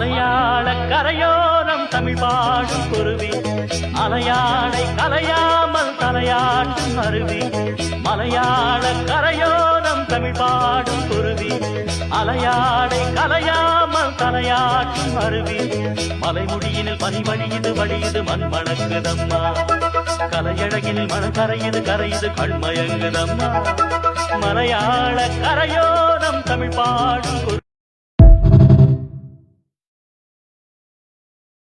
மலையாள கரையோரம் தமிழ் பாடும் குருவி அலையாளை கலையாமல் தலையாட்டும் அருவி மலையாள கரையோரம் தமிழ் பாடும் குருவி அலையாளை கலையாமல் தலையாட்டும் அருவி மலைமுடியினில் பனி வழியுது மண் மணக்குதம்மா கலையழகினில் மண் கரையுது கண்மயங்குதம்மா மலையாள கரையோரம் தமிழ் பாடும் குருவி